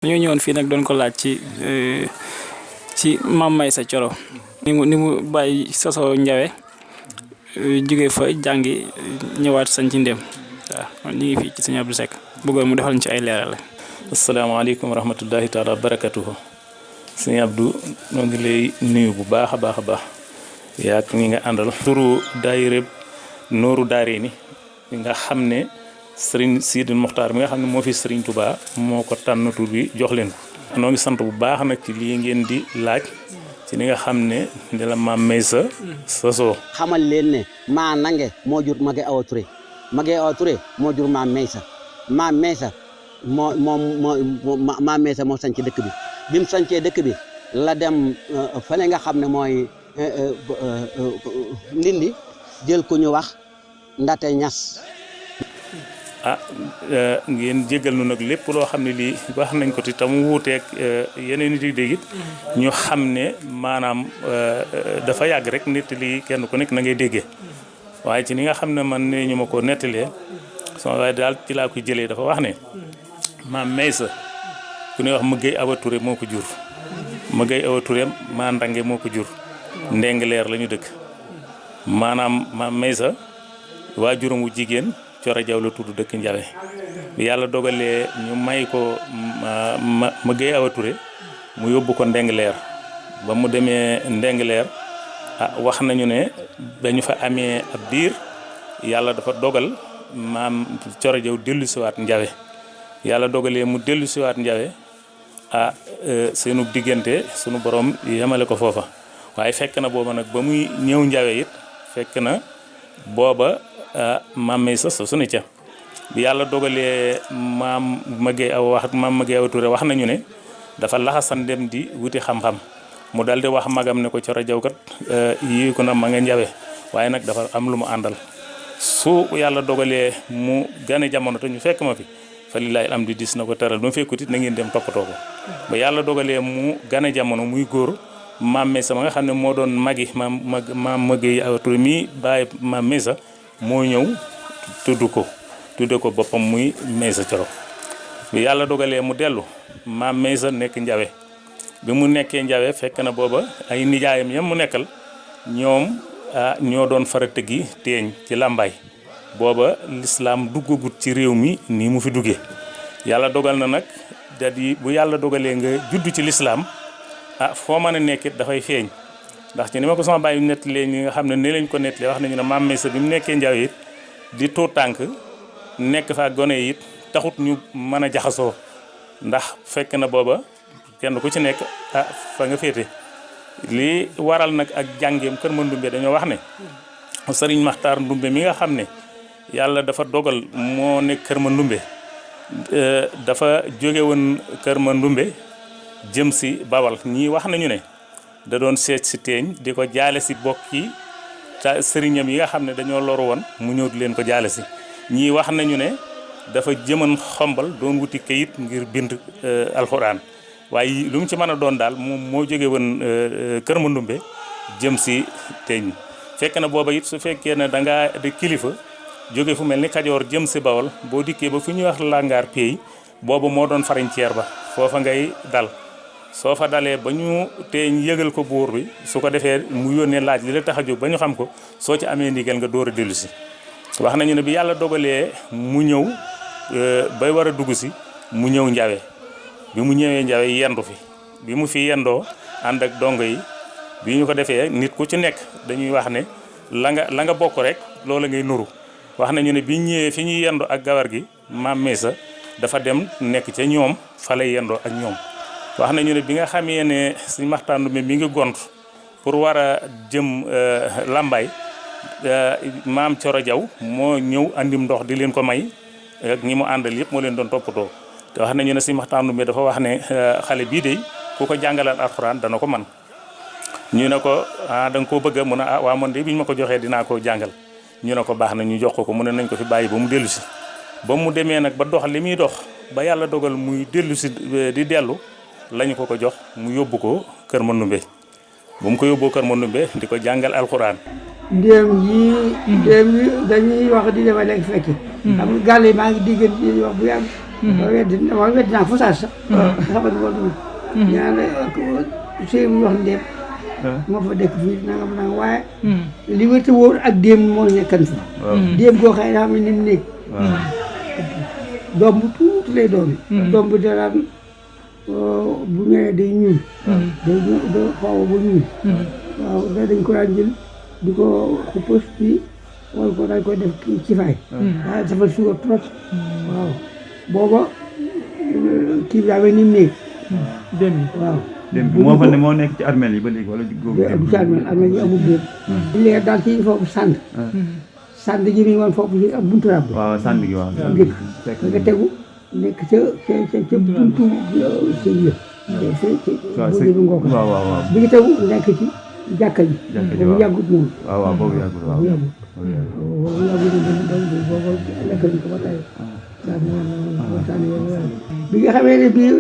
ñoo ñëwoon fii nag doon ko laaj ci Mame Meissa Thioro ni mu bàyyi sosoo Njawe jóge fa jàngi ñëwaat sañ ci Ndem waaw ñu ngi fii ci Sëñ Abdou Seck bëggoon mu defal ñu ci ay leeral. asalaamaaleykum wa rahmatullahi taala wa barakatuhu. Sëñ Abdou ñoo ngi lay nuyu bu baax a baax a baax yaa ñi nga àndal turu daayira Nooru Daarayni nga xam ne Sëriñ Sidi Mokhtar mi nga xam ne moo fi Sëriñ Touba moo ko tànn tur bi jox leen ko. noo ngi sant bu baax nag ci lii ngeen di laaj ci li nga xam ne di la Mame Meissa sosoo. xamal leen ne maa nange moo jur Maguette Awa Touré Maguette Awa Touré moo jur Mame Meissa Mame Meissa Mame Meissa moo sanc dëkk bi mu sancee dëkk bi la dem fële nga xam ne mooy Ndindi jël ku ñu wax Ndate Ñas. ngeen jégal nu nag lépp loo xam ne lii wax nañ ko ti tam wuuteeg yeneen nit yi dégg it ñu xam ne maanaam dafa yàgg rek nit li kenn ku nekk na ngay déggee waaye ci ni nga xam ne man ne ñu ma ko nettalee sama waaye daal ci laa koy jëlee dafa wax ne Mame Meissa ku ñuy wax Maguette Awa Touré moo ko jur Maguette Awa Touré maa ndange moo ko jur Ndengleer la ñu dëkk maanaam Mame Meissa waajuram wu jigéen Coro Jaw la tudd dëkk Njawe bi yàlla dogalee ñu may ko Maguette Awa Touré mu yóbbu ko Ndengleer ba mu demee Ndengleer wax nañu ne dañu fa amee ab biir yàlla dafa dogal maam Coro Jaw dellu siwaat Njawe yàlla dogalee mu dellu siwaat Njawe seenu diggante sunu borom yemale ko foofa waaye fekk na booba nag ba muy ñëw Njawe it fekk na booba Mame Meissa su ne ca bi yàlla dogalee Mame Maguette Awa Touré wax nañu ne dafa laxasan dem di wuti xam-xam mu daldi wax magam ne ko Coro Jaw kat yi ko na ma nga Njawe waaye nag dafa am lu mu àndal su yàlla dogalee mu gane jamono te ñu fekk ma fi fa lillahi alhamdu dis na ko teral ba mu fekkut it na ngeen dem toppatoo ko ba yàlla dogalee mu gane jamono muy góor Mame Meissa ma nga xam ne moo doon magi Mame Maguette Awa Touré mii bàyyi Mame Meissa moo ñëw tudde ko boppam muy Meissa Thioro bi yàlla dogalee mu dellu Mame Meissa nekk Njawe bi mu nekkee Njawe fekk na booba ay nijaayam yam mu nekkal ñoom ñoo doon fara tëggi teeñ ci làmbaay booba lislaam duggagut ci réew mi nii mu fi duggee yàlla dogal na nag bu yàlla dogalee nga judd ci lislaam foo mën a nekkit dafay feeñ ndax ci ni ma ko sama bàyyi nettalee ñi nga xam ne ne lañ ko nettalee wax nañu ne Mame Meissa bi mu nekkee Njawe it di tuut tànk nekk fa gone it taxut ñu mën a jaxasoo ndax fekk na booba kenn ku ci nekk fa nga féete lii waral nag ak jàngeem Kër Mandumbe dañoo wax ne Sëriñ Maxtaar Ndumbe mi nga xam ne yàlla dafa dogal moo nekk Kër Mandumbe dafa jóge woon Kër Mandumbe jëm si Bawal ñii wax nañu ne da doon seet si teeñ di ko jaale si bokk yi sëriñam yi nga xam ne dañoo loru woon mu ñëw di leen ko jaale si ñii wax nañu ne dafa jëman xombal doon wuti kayit ngir bind alxuraan waaye lu mu ci mën a doon daal moom moo jóge woon Kër Mandumbe jëm si teeñ fekk na booba it su fekkee ne da ngaa di kilifa jóge fu mel ni Kajoor jëm si Bawol boo dikkee ba fu ñuy wax langaar pay booba moo doon frontière ba foofa ngay dal soo fa dalee ba ñu teeñ yëgal ko buur bi su ko defee mu yónnee laaj li la tax a jóg ba ñu xam ko soo ci amee ndigal nga door a dellu si wax nañu ne bi yàlla dogalee mu ñëw bay war a dugg si mu ñëw Njawe bi mu ñëwee Njawe yendu fi bi mu fi yendoo ànd ak dongo yi bi ñu ko defee nit ku ci nekk dañuy wax ne la nga bokk rek loola ngay nuru wax nañu ne bi ñëwee fi ñuy yendoo ak gawar gi Mame Meissa dafa dem nekk ca ñoom fa lay yendoo ak ñoom wax nañu ne bi nga xamee ne Sëñ Maxtaar Ndumbe mi ngi gont pour war a jëm Lambaay Maam Coro Jaw moo ñëw andim ndox di leen ko may ak ñi mu àndal yëpp moo leen doon toppatoo te wax nañu ne Sëñ Maxtaar Ndumbe dafa wax ne xale bii de ku ko jàngalal alxuraan dana ko man ñu ne ko da nga koo bëgg mu ne waa man de bi ñu ma ko joxee dinaa ko jàngal ñu ne ko baax na ñu jox ko mu ne nañ ko fi bàyyi ba mu dellu si ba mu demee nag ba dox li muy dox ba yàlla dogal muy dellu si di dellu lañu ko jox mu yóbbu ko Kër Mandumbe bu mu ko yóbboo Kër Mandumbe di ko jàngal alxuraan. ndéem yi dañuy wax di dema léegi fekki xam nga gàll yi maa ngi diggante wax bu yàgg dama weddi naa fasaas sax xam nga loolu ñaan sëy mu wax ndéem moo fa dëkk fii nangam nangam waaye li wér te wóor ak déem moo nekkan fi déem goo xëy daa xam ne ni mu néeg doom bu tuuti lay doon doom bi daraan bu ñëwee day ñuul day xaw ba ñuul waaw dañ ko daan jël di ko xuppës fii wala ko dañ koy def ci fay daa safal suukar trop waaw booba kii bi daa mel ni mu néeg waaw démb moo fa ne moo nekk ci armeel yi ba léegi wala du ci armeel yi amul démb léegi daal ci foofu sànd ji mi woon foofu ci buntu rab bi waaw sànd gi waaw nga tegu nekk ca buntu sëñ la ci bu ngoo ko bi nga tegu nekk ci jàkka ji boobu yàggut moom waaw boobu yàggut boobu lekk nañ ko ba tey bi nga xamee ne bii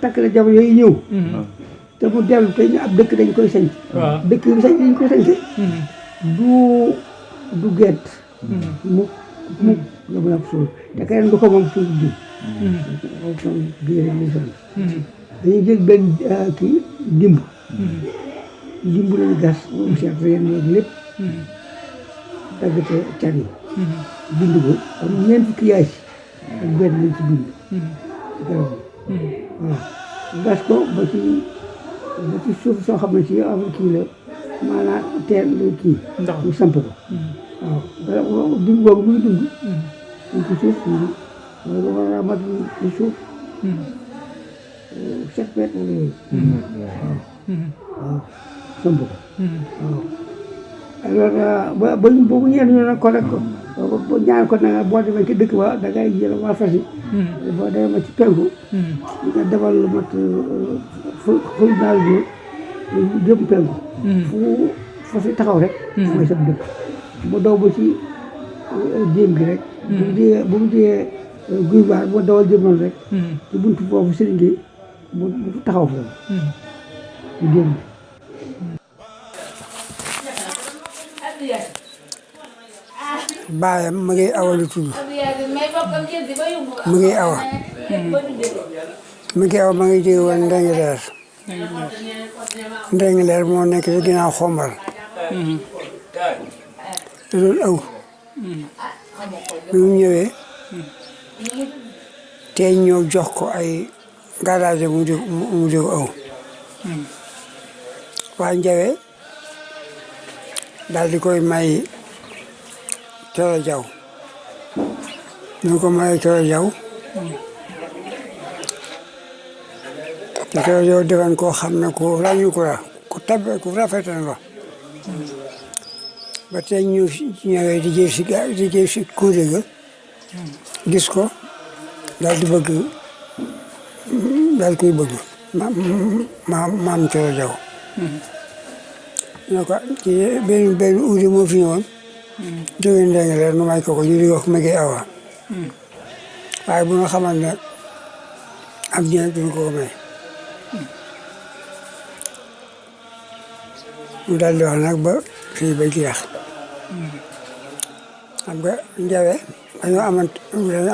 takk na jamono yooyu ñëw te mu dellu te ñu ab dëkk dañ koy sañ dëkk bi sañ dañ koy sañ du gett mukk nga mën a suul te keneen du ko moom suuf bi dañuy jël benn kii dimb lañu gas moom seet reen yeeg lépp daggate car yi bind ko am ñeent fukki yaay si ak benn lañ ci bind garab waaw gas ko ba ci suuf soo xam ne si am kii la maanaam teen lu kii ñu samp ko waaw garab dimb boobu muy dund ñu ci suuf mooy ba war a mat ci suuf 7 mètres wala yooyu waaw samp ko waaw alors boobu ñeen ñu nag ko rek ba ñaan ko nanga boo demee ci dëkk ba da ngay jël waa fas yi boo demee ci penku nga defal lu mat ful naal bi jëm penku fu fas yi taxaw rek mooy sab dëkk mu daw ba ci déem gi rek bu mu jiyee guy baar bu dawal jëmoon rek ci buntu foofu sëriñ gi mu taxaw foofu ci déem gi baayam ma ngi awa lu tudd ma ngi awa ma ngi jóge woon Ndingler moo nekk ci ginnaaw xombal da doon aw bi mu ñëwee te ñëw jox ko ay garage mu di ko aw waa Njawe daal di koy may Coro Jaw ñu ko may Coro Jaw te Coro Jaw defoon koo xam ne ku ràññu ko la ku tabe ku rafetoon la ba tey ñu ñëwee di jël si kuure ga gis ko daal di bëgg daal koy bëgg maam Coro Jaw ñoo ko ci benn uudi moo fi ñëwoon jógee Ndingler nu may ko ñu di wax Mege Awa waaye bu nga xamal ne am ñeent duñ ko may mu daal di wax nag ba fii ba jeex xam nga Njawe dañoo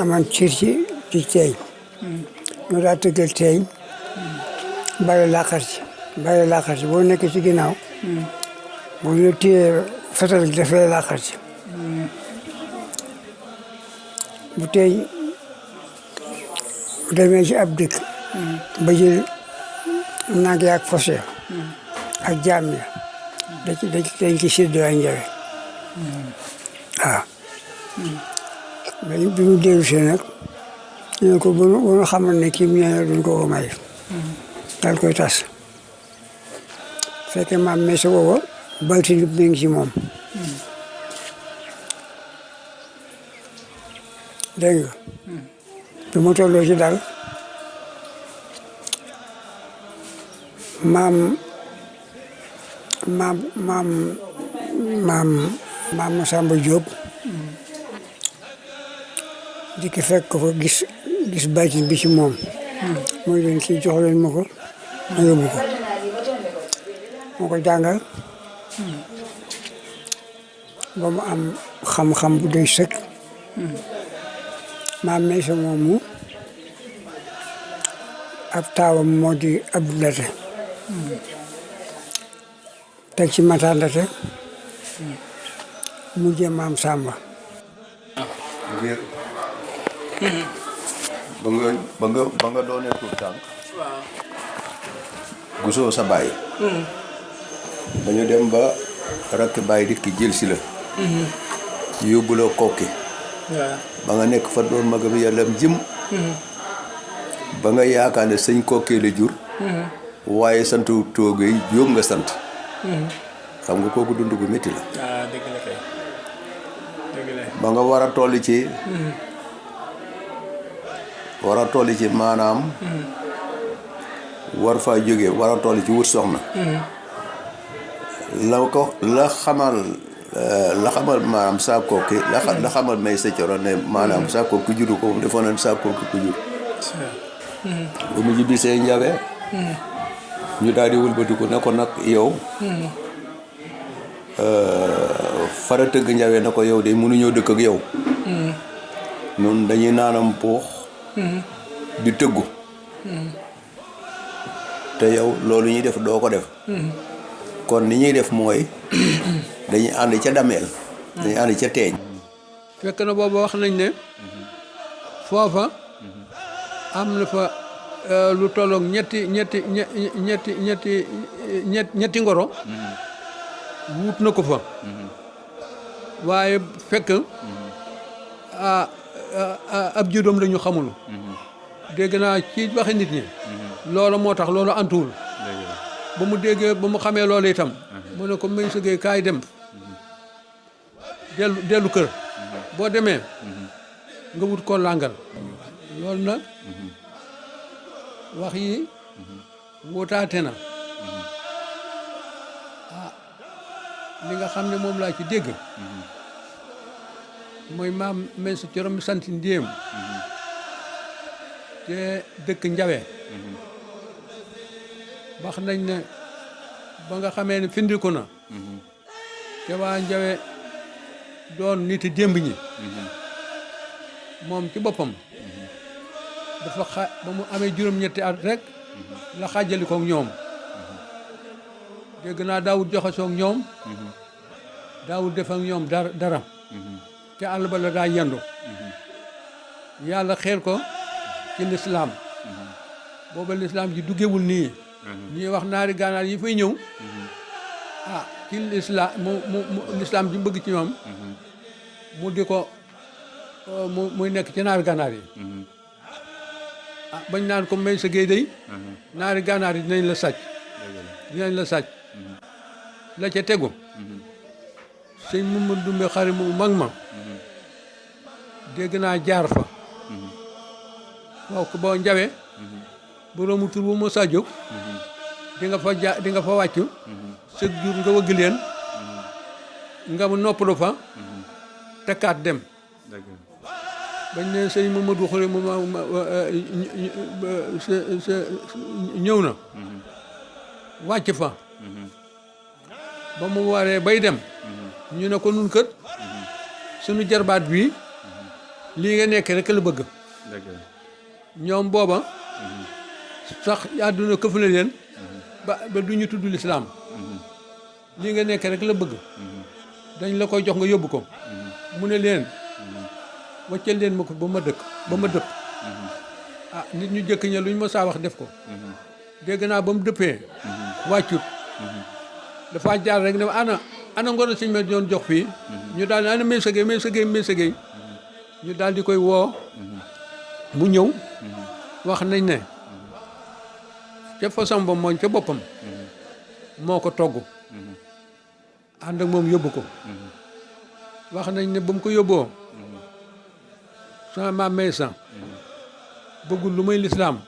aman cir ci teeñ ñu daal tëggal teeñ bari laqar ci boo nekk ci ginnaaw bu ñu téyee fetal gi dafay laqar ci bu teeñ demee ci ab dëkk ba jël nag yaak fos ya ak jaam ya dañ ci séddoo ay Njawe waaw bi mu dellu see nag ñu ko bu ñu xamal ne kii mu ñëwee duñ ko may daal koy tas fekkee maam Meesa booba balti lu mi ngi ci moom dégg nga bi mu tolloo ci daal maam Masamba Diop dikki fekk ko fa gis baatin bi ci moom mooy leen kii jox leen ma ko ma yóbbu ko moo ko jàngal ba mu am xam-xam bu doy sëkk maam Maysa moomu ab taawam moo di Abdou Laté teg ci Matar Laté mujjee maam Samba. ngir ba nga doonee tuut tànk gisoo sa baay dañu dem ba rakk baay dikk jël si la yóbbu la kokki ba nga nekk fa doon magam yàllam jëm ba nga yaakaar ne sëñ kokkee la jur waaye sant toogee jóob nga sant xam nga kooku dund gu métti la dëgg la kay dëgg la ba nga war a toll ci maanaam war faa jóge war a toll ci wut soxna la xamal maanaam saa kokki la xamal may sa coro ne maanaam saa kokki juru ko moom defoon na saa kokki ku jur bu mu jibbisee njawe ñu daal di wëlbatiku ne ko nag yow fara tëgg njawe na ko yow de mënuñoo dëkk ak yow noonu dañuy naanam puux di tëggu te yow loolu ñuy def doo ko def kon ni ñuy def mooy dañuy ànd ca dameel dañuy ànd ca teeñ fekk na boobu wax nañ ne foofa am na fa lu tolloog ñetti ngoro wut na ko fa waaye fekk ab juróom la ñu xamul dégg naa ci waxe nit ñi loolu moo tax loolu antuwul ba mu déggee ba mu xamee loolu itam mu ne ko may sëggee kaay dem dellu kër boo demee nga wut ko làngal loolu nag wax yi wutaate na li nga xam ne moom laa ci dégg mooy maam Maysa Coro mi sant Ndéem te dëkk Njawe wax nañ ne ba nga xamee ne findiku na te waa Njawe doon nit démb ñi moom ci boppam dafa ba mu amee juróom-ñetti at rek la xaajali koog ñoom dégg naa daawut joxasoo ak ñoom daawut def ak ñoom dara te àll ba la daa yendu yàlla xeer ko ci lislaam booba lislaam ji duggewul nii ñuy wax naari gànnaar yi fay ñëw ci lislaam mu lislaam ji bëgg ci ñoom mu di ko muy nekk ci naari gànnaar yi bañ naan ko may sa géey day naari gànnaar yi dinañ la sàcc la ca tegu sëñ Mamadou Dumbe xari mu mag ma dégg naa jaar fa waaw ko boo Njawe boroomu tur bu ma sa jóg di nga fa wàcc sëg jur nga wëgg leen nga mu noppalu fa tekkaat dem bañ ne sëñ Mamadou xari mu ñëw na wàcc fa ba mu waree bay dem ñu ne ko nun kët suñu jarbaat bii lii nga nekk rek la bëgg ñoom booba sax àdduna këf na leen ba du ñu tudd lislaam lii nga nekk rek la bëgg dañ la koy jox nga yóbbu ko mu ne leen waccal leen ma ko ba ma dëpp nit ñu jëkk ña lu ñu ma saa wax def ko dégg naa ba mu dëppee wàccut dafa jaar rek ne ana ngoon siñ ma doon jox fii ñu daal ne ana Maysa Gueye ñu daal di koy woo mu ñëw wax nañ ne ca façon ba mooñ ca boppam moo ko togg ànd ak moom yóbbu ko wax nañ ne ba mu ko yóbboo sama maam Maysa bëggul lu may lislaam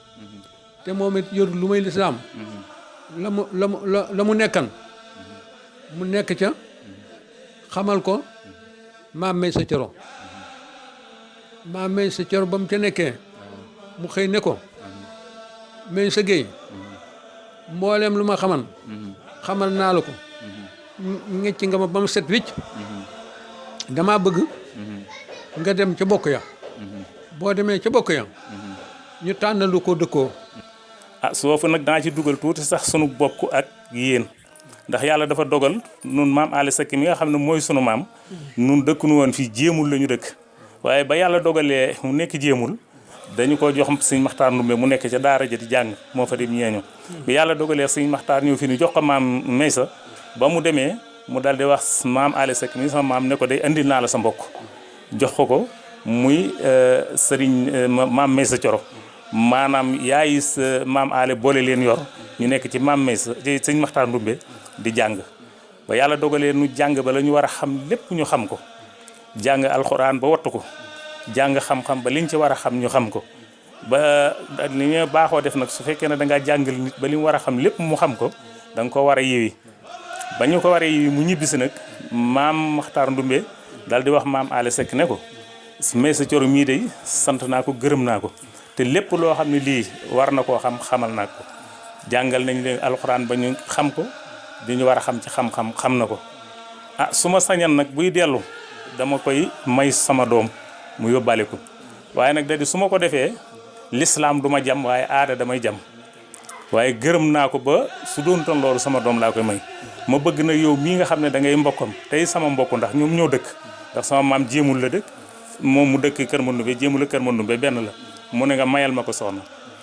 te moom it yorul lu may lislaam la mu nekkan mu nekk ca xamal ko maam Maysa Coro ba mu ca nekkee mu xëy ne ko Maysa Gueye mbooleem lu ma xamal naa la ko ngecc nga ma ba mu set wicc dama bëgg nga dem ca bokk ya boo demee ca bokk ya ñu tànnalu ko dëkkoo. ah soofu nag daa ci dugal tuuti sax sunu bokk ak yéen ndax yàlla dafa dogal nun maam Aly Seck mi nga xam ne mooy sunu maam nun dëkkunu woon fii jéemul la ñu dëkk waaye ba yàlla dogalee mu nekk jéemul dañu ko jox sëñ Maxtaar Ndumbe mu nekk ca daara ja di jàng moo fa dem ñeeño bi yàlla dogalee sëñ Maxtaar ñëw fi ni jox ko maam Maysa ba mu demee mu dal di wax maam Aly Seck mi sama maam ne ko day andil naa la sa mbokk jox ko muy sëriñ maam Maysa Coro maanaam yaayi maam Aly boole leen yor ñu nekk ci maam Maysa ci sëñ Maxtaar Ndumbe di jàng ba yàlla dogalee nu jàng ba la ñu war a xam lépp ñu xam ko jàng alxuraan ba wattu ko jàng xam-xam ba liñ ci war a xam ñu xam ko ba li ñu baaxoo def nag su fekkee ne da ngaa jàngal nit ba li mu war a xam lépp mu xam ko da nga ko war a yewi ba ñu ko war a yewi mu ñibbisi nag maam Maxtaar Ndumbe daal di wax maam Aly Seck ne ko Maysa Coro mii de sant naa ko gërëm naa ko te lépp loo xam ne lii war na koo xam xamal naa ko jàngal nañ leen alxuraan ba ñu xam ko di ñu war a xam ci xam-xam xam na ko ah su ma sañan nag buy dellu dama koy may sama doom mu yóbbaale ko waaye nag da di su ma ko defee lislaam du ma jam waaye aada damay jam waaye gërëm naa ko ba su doon toon loolu sama doom laa koy may ma bëgg na yow mii nga xam ne da ngay mbokkam tey sama mbokk ndax ñoom ñoo dëkk ndax sama maam jéemul la dëkk moom mu dëkk Kër Mandumbe jéemul la Kër Mandumbe benn la mu ne nga mayal ma ko soxna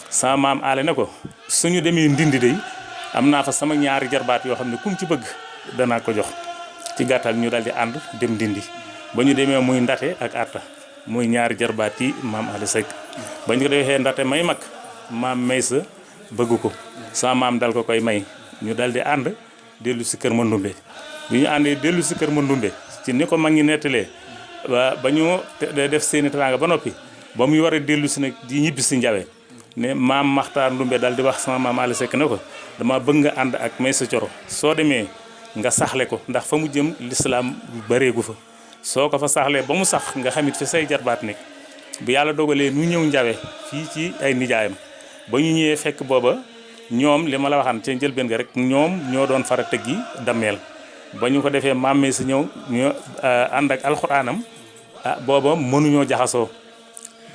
sama maam Aly ne ko suñu demee ndindi day am naa fa sama ñaari jarbaat yoo xam ne kum ci bëgg danaa ko jox ci gàttal ñu daal di ànd dem ndindi ba ñu demee muy ndate ak atta muy ñaari jarbaat yi maam Aly Seck ba ñu ko defee ndate may mag maam Maysa bëgg ko sama maam dal ko koy may ñu dal di ànd dellu si Kër Mandumbe bi ñu àndee dellu si Kër Mandumbe ci ni ko mag ñi nettalee ba ñu def seeni teraanga ba noppi ba muy war a dellu si nag di ñibbi si Njawe ne maam Maxtaar Ndumbe dal di wax sama maam Aly Seck ne ko dama bëgg nga ànd ak Maysa Coro soo demee nga saxle ko ndax fa mu jëm lislaam bareegu fa soo ko fa saxlee ba mu sax nga xamit fi say jarbaat nekk bu yàlla dogalee nu ñëw Njawe fii ci ay nijaayam ba ñu ñëwee fekk booba ñoom li ma la waxaan ca njëlbeen ga rek ñoom ñoo doon fara tëgg yi dammeel ba ñu ko defee maam Maysa ñëw ñu ànd ak alxuraanam booba mënuñoo jaxasoo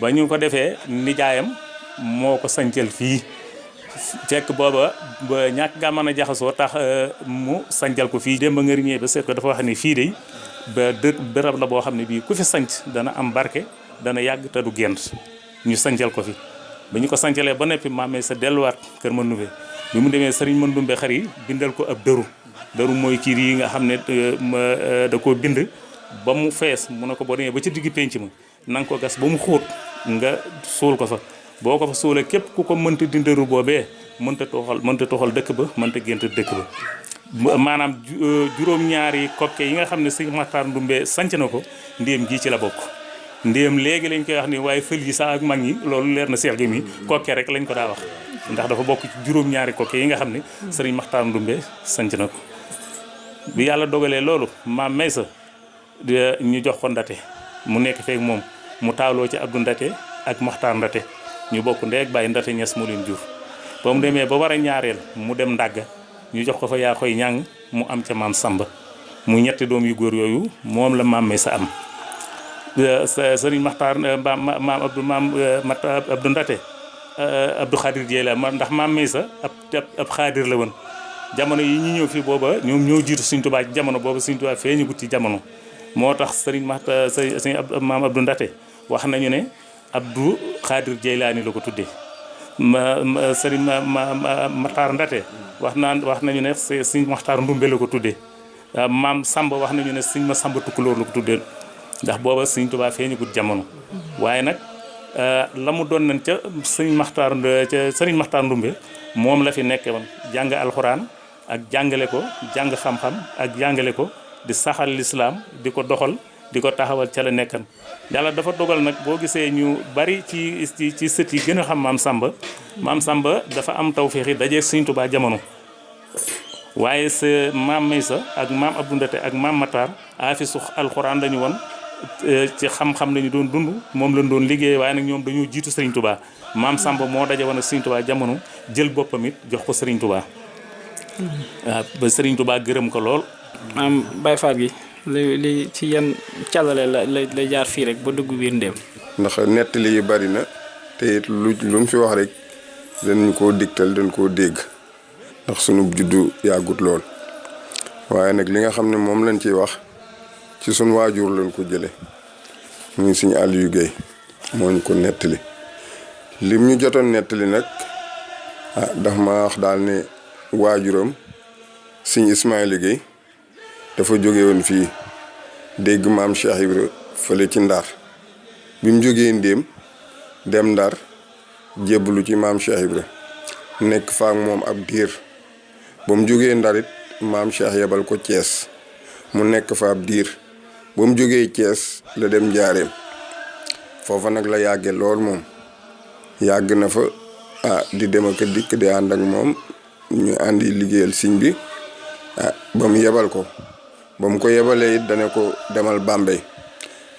ba ñu ko defee nijaayam moo ko sancal fii fekk booba ba ñàkk nga mën a jaxasoo tax mu sancal ko fii dem ba nga riñee ba seet ko dafa wax ni fii de ba bërëb la boo xam ne bii ku fi sanc dana am barke dana yàgg te du gént ñu sancal ko fi ba ñu ko sancalee ba noppi maam Maysa delluwaat Kër Mandumbe bi mu demee sëriñ Mandumbe xar yi bindal ko ab dëru mooy kii yi nga xam ne da koo bind ba mu fees mu ne ko boo demee ba ci digg penc ma na nga ko gas ba mu xóot nga suul ko fa boo ko fa suulee képp ku ko mënta dindaru boobee mënta toxal dëkk ba mënta gént dëkk ba maanaam juróom-ñaari kokke yi nga xam ne sëñ Maxtaar Ndumbe sanc na ko ndéem gii ci la bokk ndéem léegi lañ koy wax ni waaye fël yi sax ak mag ñi loolu leer na seex gi mi kokke rek lañ ko daa wax ndax dafa bokk ci juróom-ñaari kokke yi nga xam ne sëriñ Maxtaar Ndumbe sanc na ko bi yàlla dogalee loolu maam Maysa ñu jox ko ndate mu nekk feek moom mu taaloo ci Abdou Ndate ak Maxtaar Ndate ñu bokk ndeeg bàyyi Ndate Ñas mu leen jur ba mu demee ba war a ñaareel mu dem ndàgga ñu jox ko fa yaa koy ñàng mu am ca maam Samba mu ñetti doom yu góor yooyu moom la maam Maysa am sëriñ Maxtaar maam Abdou Ndate Abdou Xaadir Jeey la ndax maam Maysa ab xaadir la woon jamono yi ñu ñëw fii booba ñoom ñoo jiitu Sëriñ Tuubaa ci jamono booba Sëriñ Tuubaa feeñu gut ci jamono moo tax sëriñ maam Abdou Ndate wax nañu ne Abdou Xaadir Jeylaani la ko tuddee sëriñ Maxtaar Ndate wax nañu ne sëriñ Maxtaar Ndumbe la ko tuddee maam Samba wax nañu ne sëriñ ma Samba Tukulóor la ko tuddee ndax booba Sëriñ Tuubaa feeñu gut jamono waaye nag la mu doon nañ ca sëriñ Maxtaar Ndumbe moom la fi nekke woon jàng alxuraan ak jàngale ko jàng xam-xam ak jàngale ko di saxal lislaam di ko doxal di ko taxawal ca la nekkan yàlla dafa dogal nag boo gisee ñu bari ci sët yi gën a xam maam Samba dafa am tawféex yi dajeeg Sëriñ Tuubaa jamono waaye sa maam Maysa ak maam Abdou Ndate ak maam Matar aafisu alxuraan lañu woon ci xam-xam lañu doon dund moom lañ doon liggéey waaye nag ñoom dañoo jiitu Sëriñ Tuubaa maam Samba moo daje woon ak Sëriñ Tuubaa jamono jël boppam it jox ko Sëriñ Tuubaa waaw ba Sëriñ Tuubaa gërëm ko lool. Baye Fall gi li ci yan càllale la jaar fii rek ba dugg biir Ndéem. ndax nettali yi bari na te it luñ fi wax rek dañ koo digtal dañ koo dégg ndax sunu juddu yàggut lool waaye nag li nga xam ne moom lañ ciy wax ci sunu waajur lañ ko jële muy Sëñ Aliou Guèye moo ñu ko nettali lim ñu jotoon nettali nag daf ma wax daal ne waajuram Sëñ Ismaïla Guèye dafa jóge woon fii dégg maam Cheikh Ibra fële ci Ndar bi mu jógee Ndéem dem Ndar jébbalu ci maam Cheikh Ibra nekk fa ak moom ab diir ba mu jógee Ndar it maam Cheikh yebal ko Thiès mu nekk fa ab diir ba mu jógee Thiès la dem Njaareem foofa nag la yàgge lool moom yàgg na fa di dem ak dikk di ànd ak moom ñu àndi liggéeyal sëñ bi ba mu yebal ko ba mu ko yebalee it dane ko demal Bambey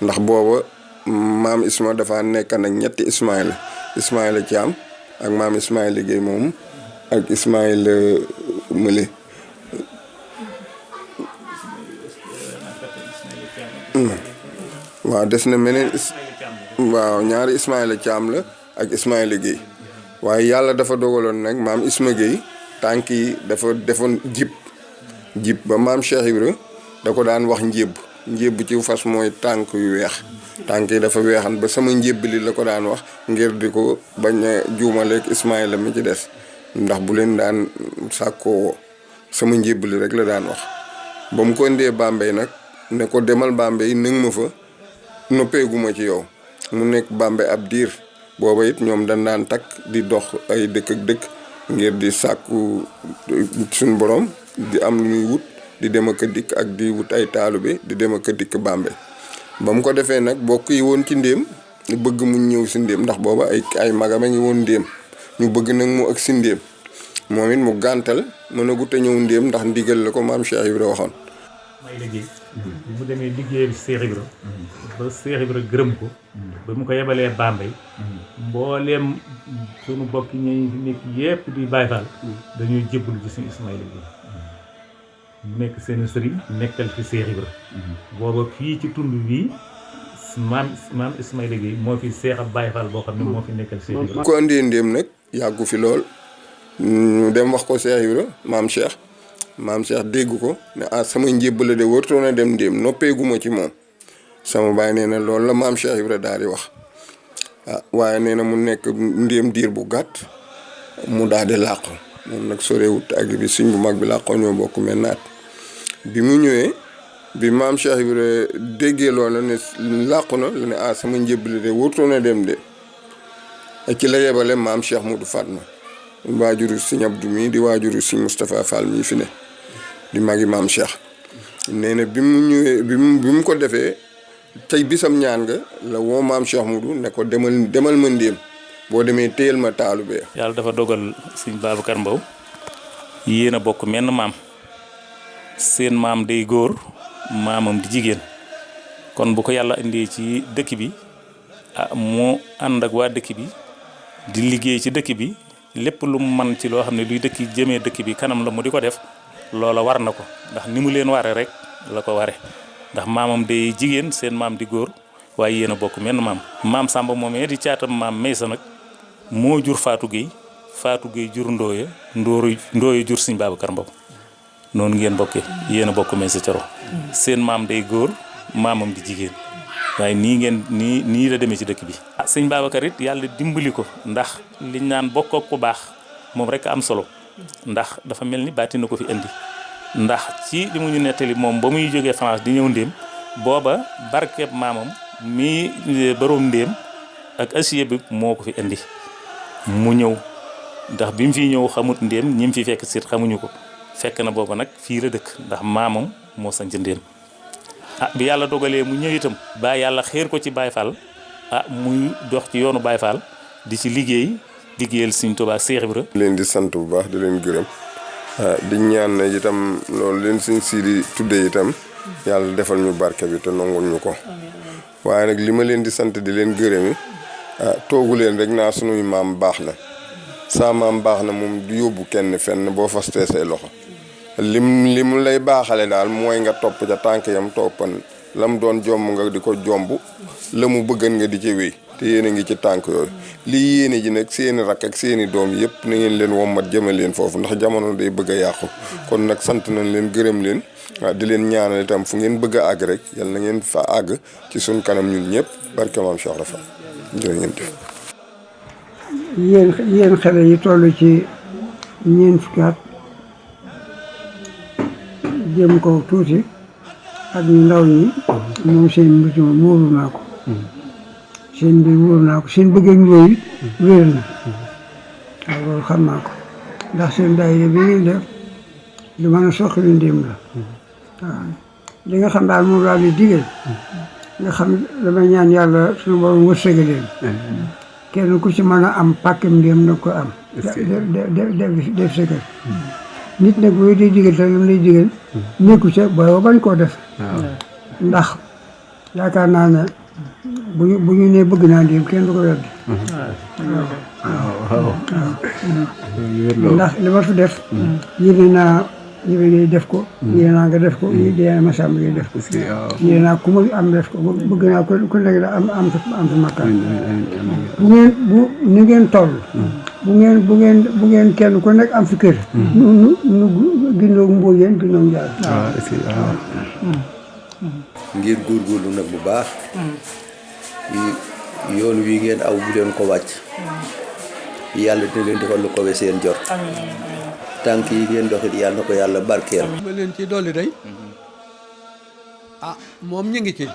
ndax booba maam Isma dafa nekk nag ñetti Ismaïla Thiam ak maam Ismaïla Guèye moom ak Ismaïla Mële waaw des na meneen waaw ñaari Ismaïla Thiam la ak Ismaïla Guèye waaye yàlla dafa dogaloon nag maam Isma Guèye tànk yi dafa defoon jib ba maam Cheikh Ibra da ko daan wax njébb ci fas mooy tànk yu weex tànk yi dafa weexan ba sama njébb li la ko daan wax ngir di ko bañ a juumaleeg Ismaïla mi ci des ndax bu leen daan sàkkoo sama njébb li rek la daan wax ba mu ko indee Bambey nag ne ko demal Bambey nëng ma fa noppeeguma ci yow mu nekk Bambey ab diir booba it ñoom dañ daan takk di dox ay dëkk ak dëkk ngir di sàkku suñu borom di am lu ñuy wut di dem ak dikk ak di wut ay taalibe di dem ak dikk Bambey ba mu ko defee nag bokk yi woon ci Ndéem bëgg mu ñëw si Ndéem ndax booba ay magama ngi woon Ndéem ñu bëgg nag mu ak si Ndéem moom it mu gàntal mën a gut a ñëw Ndéem ndax ndigal la ko maam Cheikh Ibra waxoon. may liggéey bi mu demee liggéeyal Cheikh Ibra ba Cheikh Ibra gërëm ko ba mu ko yebalee Bambey mbooleem sunu bokk ñi nekk yépp di Baye Fall dañuy jébbalu ci suñu Ismaïla Guèye mu nekk seen sëriñ nekkal fi Cheikh Ibra booba fii ci tund bii maam Ismaïla Guèye moo fi Cheikh ab Baye Fall boo xam ne moo fi nekkal Cheikh Ibra ko andee Ndéem nag yàggu fi lool ñu dem wax ko Cheikh Ibra maam Cheikh dégg ko ne sama njébbale de wartoon a dem Ndéem noppeeguma ci moom sama baay nee na loolu la maam Cheikh Ibra daal di wax waaye nee na mu nekk Ndéem diir bu gàtt mu daal di làqu moom nag sorewut ak bi suñ bu mag bi làqoo ñoo bokk mel naat bi mu ñëwee bi maam Cheikh Ibra déggee loola ne làqu na la ne sama njébbale de wartoon a dem de ci la yebale maam Cheikh Modou Fatma waajuru Sëñ Abdou mi di waajuru Sëñ Moustapha Fall mii fi ne di magi maam Cheikh nee na bi mu ñëwee bi mu ko defee tey bisam ñaan nga la woo maam Cheikh Modou ne ko demal ma Ndéem boo demee téyel ma taalube. yàlla dafa dogal Sëñ Babacar Mbow yéen a bokk menn maam seen maam day góor maamam di jigéen kon bu ko yàlla indee ci dëkk bi moo ànd ak waa dëkk bi di liggéey ci dëkk bi lépp lu mu man ci loo xam ne luy dëkk jëmee dëkk bi kanam la mu di ko def loola war na ko ndax ni mu leen ware rek la ko ware ndax maamam day jigéen seen maam di góor waaye yéen a bokk menn maam Samba moomee di caatam maam Maysa nag moo jur Fatou Guèye jur Ndooye jur Sëñ Babacar Mbow noonu ngeen bokkee yéen a bokk Maysa Coro seen maam day góor maamam di jigéen waaye nii la demee ci dëkk bi. Sëñ Babacar it yàlla dimbali ko ndax liñ naan bokk ak ku baax moom rek am solo ndax dafa mel ni baati na ko fi indi ndax ci li mu ñu nettali moom ba muy jógee France di ñëw Ndéem booba barkeeb maamam mi borom Ndéem ak asiye bi moo ko fi indi mu ñëw ndax bi mu fi ñëw xamut Ndéem ñi mu fi fekk sit xamuñu ko fekk na booba nag fii la dëkk ndax maamam moo sanc Ndéem bi yàlla dogalee mu ñëw itam ba yàlla xeer ko ci Baye Fall muy dox ci yoonu Baye Fall di ci liggéeyal Sëñ Tuubaa Cheikh Ibra leen di sant bu baax di leen gërëm di ñaan na itam loolu leen Sëñ Sidi tuddee itam yàlla defal ñu barke bi te nangul ñu ko waaye nag li ma leen di sant di leen gërëmi toogu leen rek naa sunuy maam baax na sa maam baax na moom du yóbbu kenn fenn boo fastee say loxo lim lay baaxale daal mooy nga topp ca tànk yam toppan la mu doon jomb nga di ko jomb la mu bëggan nga di ci wéy te yéen a ngi ci tànk yooyu lii yéene ji nag seeni rakk ak seeni doom yëpp na ngeen leen wommat jëmal leen foofu ndax jamono day bëgg a yàqu kon nag sant nañ leen gërëm leen waaw di leen ñaanal itam fu ngeen bëgg a àgg rek yal na ngeen fa àgg ci suñ kanam ñun ñëpp barke maam Cheikh Rafa jërë ngeen jëf. yéen xale yi toll ci ñeent fukki at jëm ko tuuti ak ñu ndaw ñi moom seen mbir moom wóoru naa ko seen mbir wóoru naa ko seen bëgg ak yooyu wér na waaw loolu xam naa ko ndax seen daayira bi ngeen def lu mën a soxali ndéem la waaw li nga xam daal moom laa di digal nga xam damay ñaan yàlla suñu borom wërsëga leen kenn ku ci mën a am pàkkam ndéem na ko am def sa kër nit nag booy di digal te lam lay digal nekku ca booy bañ koo def ndax yaakaar naa ne bu ñu nee bëgg naa ndéem kenn du ko wedd ndax li ma fi def yéene naa ñibi ngay def ko yéene naa nga def ko yéene ma sàmm ngay def ko yéene naa ku ma am def ko bëgg naa ku nekk la am sa makkaan bu ni ngeen toll bu ngeen kenn ku nekk am fi kër nu gindoo mbóo yéen gindoo njaar ngir góorgóorlu nag bu baax yoon wi ngeen aw bu leen ko wàcc yàlla dina leen defal lu ko we seen jot tànk yi ngeen doxit yàlla na ko yàlla barkeel ma leen ci dolli day moom ñu ngi ci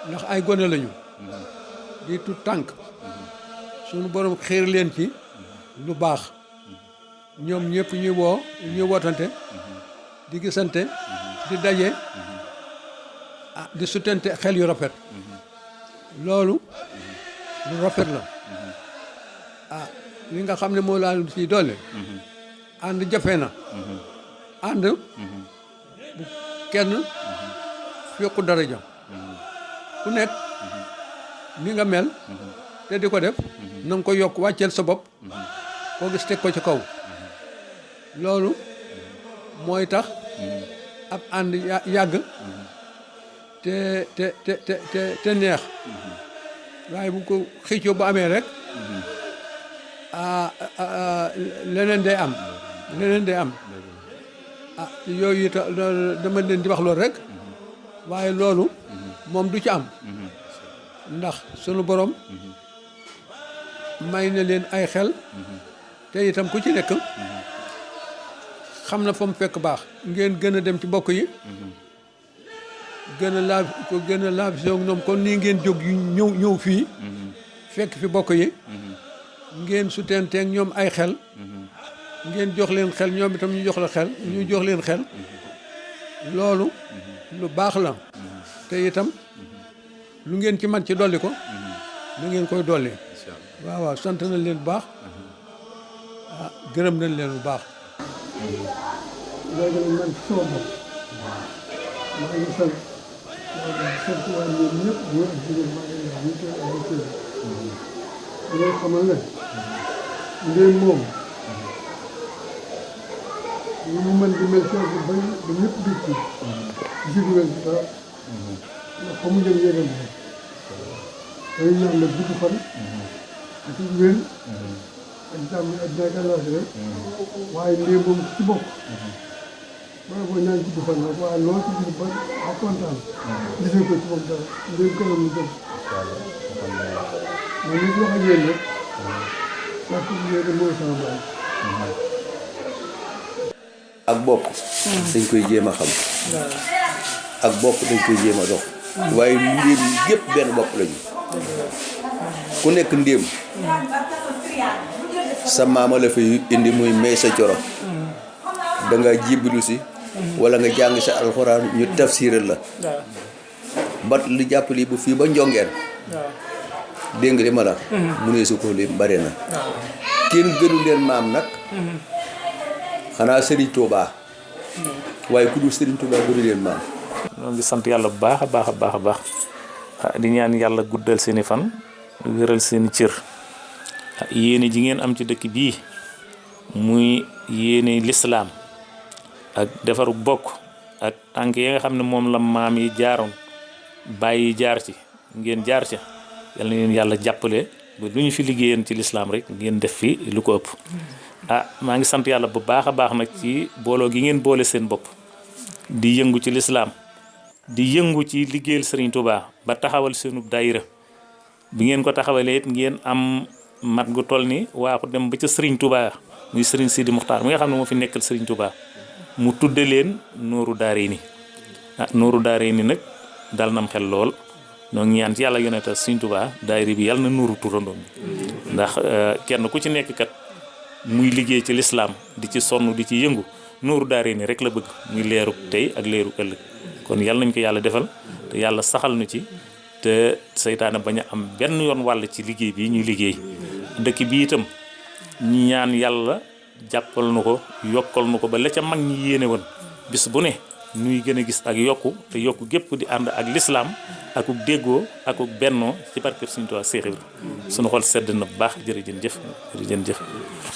ndax ay gone lañu di tut tànk suñu borom xiir leen ci lu baax ñoom ñëpp ñuy wootante di gisante di daje di sutante xel yu rafet loolu lu rafet la li nga xam ne moo laa ci dolli ànd jafe na ànd bu kenn fekku daraja ku nekk ni nga mel te di ko def na nga ko yokk wàcceel sa bopp koo gis teg ko ci kaw loolu mooy tax ab ànd yàgg te neex waaye bu ko xëccoo bu amee rek leneen day am yooyu it dama leen di wax loolu rek waaye loolu moom du ci am ndax sunu borom may na leen ay xel te itam ku ci nekk xam na fa mu fekk baax ngeen gën a dem ci bokk yi gën a laab soog ñoom kon nii ngeen jóg yu ñëw fii fekk fi bokk yi ngeen sutenteeg ñoom ay xel ngeen jox leen xel ñoom itam ñu jox leen xel loolu lu baax la te itam lu ngeen ci man ci dolli ko na ngeen koy dolli waaw sant nañ leen bu baax gërëm nañ leen bu baax léegi nag man sama bopp maa ngi sant waa ñoom ñëpp góor ak jigéen maa ngi leen di loolu xamal ne ndéem moom li mu mën di mel coono bu bëri ba ñëpp di ci jiitu leen ci dara ndax fa mu jëm yéegam rek dañuy ñaan nag gudd fan ak wér ak jàmm ak nekk àllaaxira waaye ndéem moom ci bokk maa ngi koy ñaan gudd fan nag waaye loolu ci gis ba ak kontaan gisee ko ci moom dara ndéem kanam mu jëm man nit wax ak yéen rek parce que yéen mooy sama baay ak bokk dañ koy jéem a xam ak bokk dañ koy jéem a dox waaye ndéem yëpp benn bopp lañu ku nekk ndéem sa maama la fi indi muy may sa coro danga jébbalu si wala nga jàng sa alxuraan ñu tafsiral la bat li jàpp lii bu fii ba njongeen dégg nga li ma la mu ne su ko li bare na kenn gënu leen maam nag xanaa Serigne Touba waaye ku dul Serigne Touba gënu leen maam ñoo ngi sant yàlla bu baax a baax a baax a baax di ñaan yàlla guddal seeni fan wéral seeni cër yéene ji ngeen am ci dëkk bii muy yéene lislaam ak defaru bokk ak tànk yi nga xam ne moom la maam yi jaaroon bàyyi jaar ci ngeen jaar ca yal na leen yàlla jàppale ba lu ñu fi liggéeyeen ci lislaam rek ngeen def fi lu ko ëpp. maa ngi sant yàlla bu baax a baax nag ci booloo gi ngeen boole seen bopp di yëngu ci lislaam di yëngu ci liggéeyal Serigne Touba ba taxawal seenu daayira bi ngeen ko taxawalee it ngeen am mat gu toll ni waaxu dem ba ca Serigne Touba muy Serigne Sidi Muxtaar mi nga xam ne moo fi nekkal Serigne Touba mu tudde leen Nooru Daarayni Nooru Daarayni nag dal nam xel lool noo ngi ñaan ci yàlla yonental Serigne Touba daayira bi yàlla na nuuru turandoom bi ndax kenn ku ci nekk kat muy liggéey ci lislaam di ci sonn di ci yëngu Nooru Daarayni rek la bëgg muy leeru tey ak leeru ëllëg kon yàlla nañ ko yàlla defal te yàlla saxal nu ci te seytaane bañ a am benn yoon wàll ci liggéey bi ñuy liggéey dëkk bi itam ñi ñaan yàlla jàppal nu ko yokkal nu ko ba la ca mag ñi yéene woon bis bu ne nuy gën a gis ak yokku te yokku gépp di ànd ak lislaam akuk déggoo akuk bennoo ci barkeb Sëriñ Tuubaa Seex Ibra sunu xol sedd na bu baax jërëjëf.